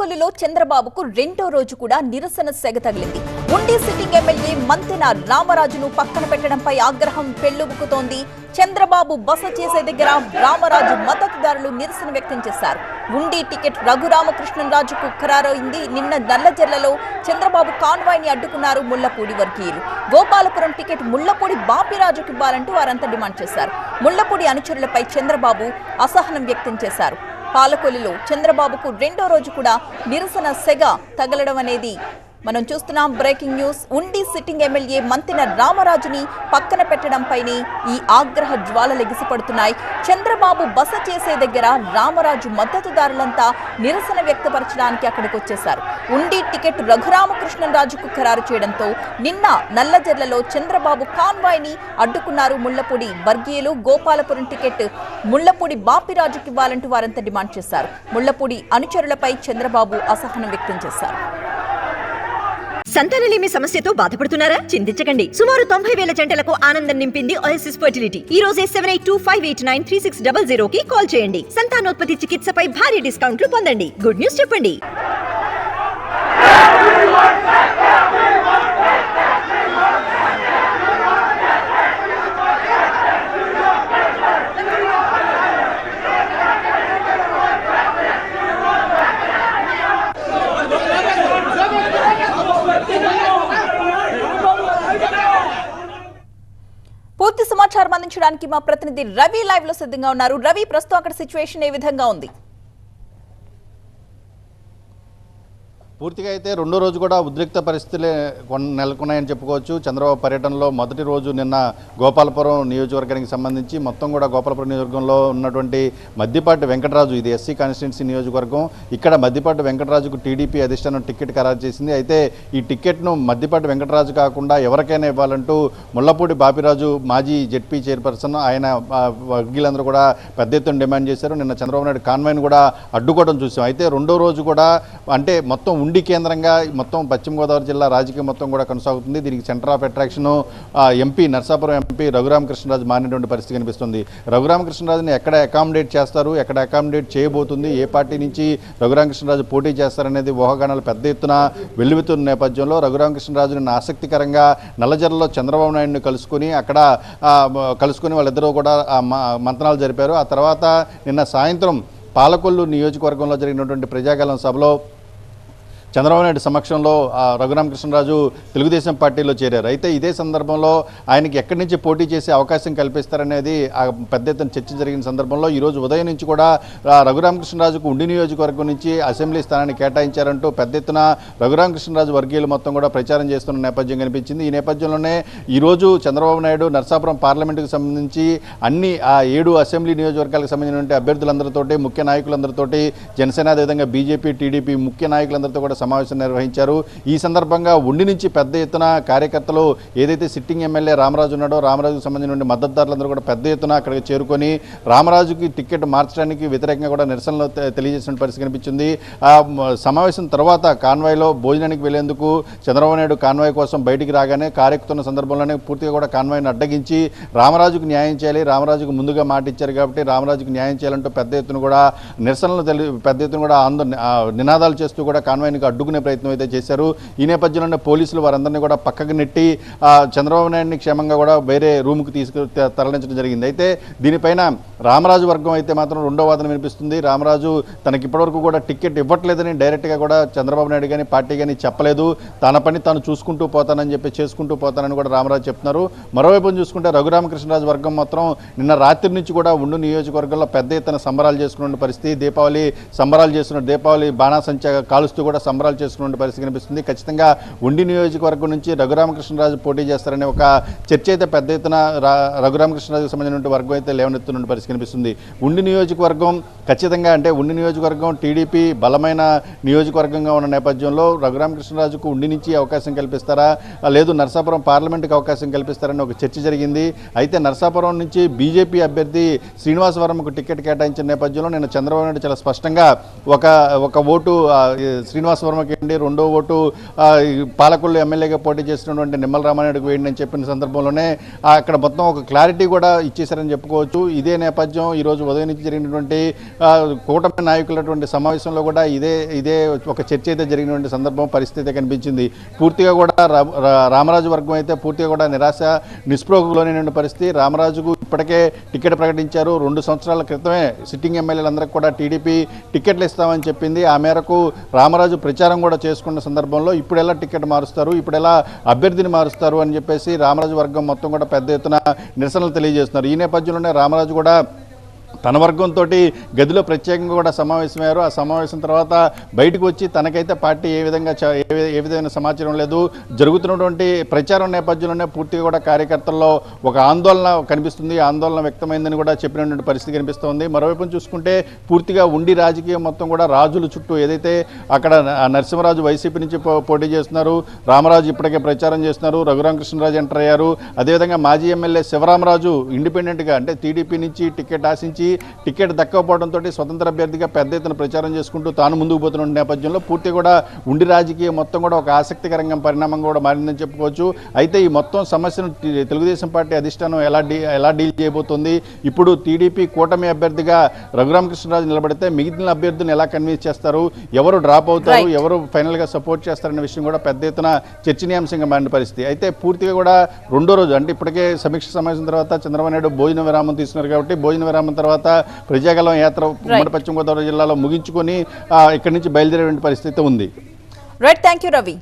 పాలకొల్లులో చంద్రబాబుకు రెండో రోజు కూడా నిరసన సెగ తగిలింది. ఉండి సిట్టింగ్ ఎమ్మెల్యే మంతెన రామరాజును పక్కన పెట్టడంపై ఆగ్రహం పెళ్లుబుకుతోంది. చంద్రబాబు బస చేసే దగ్గర రామరాజు మద్దతుదారులు నిరసన వ్యక్తం చేశారు. ఉండి టికెట్ రఘురామకృష్ణరాజుకు ఖరారైంది. నిన్న నల్లజర్లలో చంద్రబాబు కాన్వాయ్ ని అడ్డుకున్నారు ముళ్లపూడి వర్గీయులు. గోపాలపురం టికెట్ ముళ్లపూడి బాపిరాజుకు ఇవ్వాలంటూ వారంతా డిమాండ్ చేశారు. ముళ్లపూడి అనుచరులపై చంద్రబాబు అసహనం వ్యక్తం చేశారు. పాలకొల్లులో చంద్రబాబుకు రెండో రోజు కూడా నిరసన సెగ తగలడం అనేది మనం చూస్తున్నాం. Breaking news. ఉండి సిట్టింగ్ ఎమ్మెల్యే మంతెన రామరాజుని పక్కన పెట్టడంపైనే ఈ ఆగ్రహ జ్వాలలు ఎగిసిపడుతున్నాయి. చంద్రబాబు బస చేసే దగ్గర రామరాజు మద్దతుదారులంతా నిరసన వ్యక్తపరచడానికి అక్కడికి వచ్చేశారు. ఉండి టికెట్ రఘురామకృష్ణరాజుకు ఖరారు చేయడంతో నిన్న నల్లజర్లలో చంద్రబాబు కాన్వాయ్ ని అడ్డుకున్నారు ముళ్లపూడి వర్గీయులు. గోపాలపురం టికెట్ ముళ్లపూడి బాపిరాజుకి ఇవ్వాలంటూ వారంతా డిమాండ్ చేశారు. ముళ్లపూడి అనుచరులపై చంద్రబాబు అసహనం వ్యక్తం చేశారు. సంతానలేమి సమస్యతో బాధపడుతున్నారా? చింతించకండి. సుమారు 90,000 జంటలకు ఆనందం నింపింది ఓఎస్ఎస్ ఫర్టిలిటీ. ఈ రోజే 7825893600 కి కాల్ చేయండి. సంతానోత్పత్తి చికిత్సపై భారీ డిస్కౌంట్లు పొందండి. గుడ్ న్యూస్ చెప్పండి. పూర్తి సమాచారం అందించడానికి మా ప్రతినిధి రవి లైవ్ లో సిద్ధంగా ఉన్నారు. రవి, ప్రస్తుతం అక్కడ సిచ్యువేషన్ ఏ విధంగా ఉంది? పూర్తిగా అయితే రెండో రోజు కూడా ఉద్రిక్త పరిస్థితులే నెలకొన్నాయని చెప్పుకోవచ్చు. చంద్రబాబు పర్యటనలో మొదటి రోజు నిన్న గోపాలపురం నియోజకవర్గానికి సంబంధించి మొత్తం కూడా గోపాలపురం నియోజకవర్గంలో ఉన్నటువంటి మద్దిపాటి వెంకటరాజు, ఇది ఎస్సీ కాన్స్టిట్యున్సీ నియోజకవర్గం. ఇక్కడ మద్దిపాటి వెంకటరాజుకు టీడీపీ అధిష్టానం టికెట్ ఖరారు చేసింది. అయితే ఈ టికెట్ను మద్దిపాటి వెంకటరాజు కాకుండా ఎవరికైనా ఇవ్వాలంటూ ముళ్లపూడి బాపిరాజు మాజీ జెడ్పీ చైర్పర్సన్, ఆయన వర్గీయులందరూ కూడా పెద్ద ఎత్తున డిమాండ్ చేశారు. నిన్న చంద్రబాబు నాయుడు కాన్వాయ్ను కూడా అడ్డుకోవడం చూసాం. అయితే రెండో రోజు కూడా అంటే మొత్తం ఉండి కేంద్రంగా మొత్తం పశ్చిమ గోదావరి జిల్లా రాజకీయం మొత్తం కూడా కొనసాగుతుంది. దీనికి centre of attraction MP Narsapuram MP Raghuramakrishnaraju మారినటువంటి పరిస్థితి కనిపిస్తుంది. రఘురామకృష్ణరాజుని ఎక్కడ అకామిడేట్ చేస్తారు, ఎక్కడ అకామిడేట్ చేయబోతుంది, ఏ పార్టీ నుంచి రఘురామకృష్ణరాజు పోటీ చేస్తారనేది ఊహాగానాలు పెద్ద ఎత్తున వెల్లువెత్తున్న నేపథ్యంలో రఘురామకృష్ణరాజు నిన్న ఆసక్తికరంగా నల్లజర్లలో చంద్రబాబు నాయుడిని కలుసుకుని వాళ్ళిద్దరూ కూడా మంతనాలు జరిపారు. ఆ తర్వాత నిన్న సాయంత్రం పాలకొల్లు నియోజకవర్గంలో జరిగినటువంటి ప్రజాగలం సభలో చంద్రబాబు నాయుడు సమక్షంలో రఘురామకృష్ణరాజు తెలుగుదేశం పార్టీలో చేరారు. అయితే ఇదే సందర్భంలో ఆయనకి ఎక్కడి నుంచి పోటీ చేసే అవకాశం కల్పిస్తారనేది పెద్ద ఎత్తున చర్చ జరిగిన సందర్భంలో ఈరోజు ఉదయం నుంచి కూడా రఘురామకృష్ణరాజుకు ఉండి నియోజకవర్గం నుంచి అసెంబ్లీ స్థానాన్ని కేటాయించారంటూ పెద్ద ఎత్తున రఘురామకృష్ణరాజు వర్గీయులు మొత్తం కూడా ప్రచారం చేస్తున్న నేపథ్యం కనిపించింది. ఈ నేపథ్యంలోనే ఈరోజు చంద్రబాబు నాయుడు నర్సాపురం పార్లమెంటుకు సంబంధించి అన్ని 7 అసెంబ్లీ నియోజకవర్గాలకు సంబంధించిన అభ్యర్థులందరితోటి, ముఖ్య నాయకులందరితోటి, జనసేన అదేవిధంగా బీజేపీ, టీడీపీ ముఖ్య నాయకులందరితో కూడా సమావేశం నిర్వహించారు. ఈ సందర్భంగా ఉండి నుంచి పెద్ద ఎత్తున కార్యకర్తలు ఏదైతే సిట్టింగ్ ఎమ్మెల్యే రామరాజు ఉన్నాడో రామరాజుకు సంబంధించిన మద్దతుదారులందరూ కూడా పెద్ద ఎత్తున అక్కడికి చేరుకొని రామరాజుకి టికెట్ మార్చడానికి వ్యతిరేకంగా కూడా నిరసనలు తెలియజేసిన పరిస్థితి కనిపించింది. సమావేశం తర్వాత కాన్వాయ్లో భోజనానికి వెళ్లేందుకు చంద్రబాబు నాయుడు కాన్వాయ్ కోసం బయటికి రాగానే కారెక్కుతున్న సందర్భంలోనే పూర్తిగా కూడా కాన్వాయ్ను అడ్డగించి రామరాజుకు న్యాయం చేయాలి, రామరాజుకు ముందుగా మాట ఇచ్చారు కాబట్టి రామరాజుకు న్యాయం చేయాలంటూ పెద్ద ఎత్తున కూడా నిరసనలు పెద్ద ఎత్తున కూడా నినాదాలు చేస్తూ కూడా కాన్వాయ్ని అడ్డుకునే ప్రయత్నం అయితే చేశారు. ఈ నేపథ్యంలోనే పోలీసులు వారందరినీ కూడా పక్కకు నెట్టి చంద్రబాబు నాయుడిని క్షేమంగా కూడా వేరే రూమ్కి తరలించడం జరిగింది. అయితే దీనిపైన రామరాజు వర్గం అయితే మాత్రం రెండో వాదన వినిపిస్తుంది. రామరాజు తనకి ఇప్పటివరకు కూడా టికెట్ ఇవ్వట్లేదని డైరెక్ట్గా కూడా చంద్రబాబు నాయుడు కానీ పార్టీ కానీ చెప్పలేదు. తన పని తాను చూసుకుంటూ పోతానని చెప్పి చేసుకుంటూ పోతానని కూడా రామరాజు చెప్తున్నారు. మరోవైపు చూసుకుంటే రఘురామకృష్ణరాజు వర్గం మాత్రం నిన్న రాత్రి నుంచి కూడా ఉండు నియోజకవర్గంలో పెద్ద ఎత్తున సంబరాలు చేసుకున్న పరిస్థితి, దీపావళి సంబరాలు చేస్తున్న, దీపావళి బాణాసంచా కాలుస్తూ కూడా సంబరాలు చేసుకున్న పరిస్థితి కనిపిస్తుంది. ఖచ్చితంగా ఉండి నియోజకవర్గం నుంచి రఘురామకృష్ణరాజు పోటీ చేస్తారనే ఒక చర్చ అయితే పెద్ద ఎత్తున రఘురామకృష్ణరాజుకు సంబంధించిన వర్గం అయితే లేవనెత్తున్న పరిస్థితి కనిపిస్తుంది. ఉండి నియోజకవర్గం ఖచ్చితంగా అంటే ఉండి నియోజకవర్గం టీడీపీ బలమైన నియోజకవర్గంగా ఉన్న నేపథ్యంలో రఘురామకృష్ణరాజుకు ఉండి నుంచి అవకాశం కల్పిస్తారా, లేదు నర్సాపురం పార్లమెంటుకి అవకాశం కల్పిస్తారని ఒక చర్చ జరిగింది. అయితే నర్సాపురం నుంచి బీజేపీ అభ్యర్థి శ్రీనివాసవరంకు టికెట్ కేటాయించిన నేపథ్యంలో నిన్న చంద్రబాబు నాయుడు చాలా స్పష్టంగా ఒక ఓటు శ్రీనివాస వర్మకి వేయండి, రెండో ఓటు పాలకొల్లు ఎమ్మెల్యేగా పోటీ చేసినటువంటి నిమ్మల రామానాయుడుకు వేయండి అని చెప్పిన సందర్భంలోనే అక్కడ మొత్తం ఒక క్లారిటీ కూడా ఇచ్చేశారని చెప్పుకోవచ్చు. ఇదే నేపథ్యం ఈరోజు ఉదయం నుంచి జరిగినటువంటి కూటమి నాయకులటువంటి సమావేశంలో కూడా ఇదే ఒక చర్చ అయితే జరిగినటువంటి సందర్భం పరిస్థితి కనిపించింది. పూర్తిగా కూడా రామరాజు వర్గం అయితే పూర్తిగా కూడా నిరాశ నిస్పృహకు లోనైన పరిస్థితి. రామరాజుకు ఇప్పటికే టికెట్ ప్రకటించారు. 2 సంవత్సరాల క్రితమే సిట్టింగ్ ఎమ్మెల్యేలందరికీ కూడా టీడీపీ టికెట్లు ఇస్తామని చెప్పింది. ఆ మేరకు రామరాజు ప్రచారం కూడా చేసుకున్న సందర్భంలో ఇప్పుడు ఎలా టికెట్ మారుస్తారు, ఇప్పుడు ఎలా అభ్యర్థిని మారుస్తారు అని చెప్పేసి రామరాజు వర్గం మొత్తం కూడా పెద్ద ఎత్తున నిరసనలు తెలియజేస్తున్నారు. ఈ నేపథ్యంలోనే రామరాజు కూడా తన వర్గంతో గదిలో ప్రత్యేకంగా కూడా సమావేశమయ్యారు. ఆ సమావేశం తర్వాత బయటకు వచ్చి తనకైతే పార్టీ ఏ విధమైన సమాచారం లేదు, జరుగుతున్నటువంటి ప్రచారం నేపథ్యంలోనే పూర్తిగా కూడా కార్యకర్తల్లో ఒక ఆందోళన కనిపిస్తుంది, ఆందోళన వ్యక్తమైందని కూడా చెప్పినటువంటి పరిస్థితి కనిపిస్తోంది. మరోవైపు చూసుకుంటే పూర్తిగా ఉండి రాజకీయం మొత్తం కూడా రాజుల చుట్టూ ఏదైతే అక్కడ నరసింహరాజు వైసీపీ నుంచి పోటీ చేస్తున్నారు, రామరాజు ఇప్పటికే ప్రచారం చేస్తున్నారు, రఘురామకృష్ణరాజు ఎంటర్ అయ్యారు. అదేవిధంగా మాజీ ఎమ్మెల్యే శివరామరాజు ఇండిపెండెంట్గా అంటే టీడీపీ నుంచి టికెట్ ఆశించి టికెట్ దక్కకపోవడంతో స్వతంత్ర అభ్యర్థిగా పెద్ద ఎత్తున ప్రచారం చేసుకుంటూ తాను ముందుకు పోతున్న నేపథ్యంలో పూర్తి కూడా ఉండి రాజకీయం మొత్తం కూడా ఒక ఆసక్తికరంగా పరిణామం కూడా మారిందని చెప్పుకోవచ్చు. అయితే ఈ మొత్తం సమస్యను తెలుగుదేశం పార్టీ అధిష్టానం ఎలా డీల్ చేయబోతోంది, ఇప్పుడు టీడీపీ కూటమి అభ్యర్థిగా రఘురామకృష్ణరాజు నిలబడితే మిగిలిన అభ్యర్థులను ఎలా కన్విన్స్ చేస్తారు, ఎవరు డ్రాప్ అవుతారు, ఎవరు ఫైనల్గా సపోర్ట్ చేస్తారనే విషయం కూడా పెద్ద ఎత్తున చర్చనీయాంశంగా మారిన పరిస్థితి. అయితే పూర్తిగా కూడా రెండో రోజు అంటే ఇప్పటికే సమీక్ష సమావేశం తర్వాత చంద్రబాబు నాయుడు భోజన విరామం తీసుకున్నారు కాబట్టి భోజన విరామం తర్వాత ప్రజాగలం యాత్ర ఉమ్మడి పశ్చిమ గోదావరి జిల్లాలో ముగించుకొని ఇక్కడి నుంచి బయలుదేరే పరిస్థితి ఉంది. Right, thank you Ravi.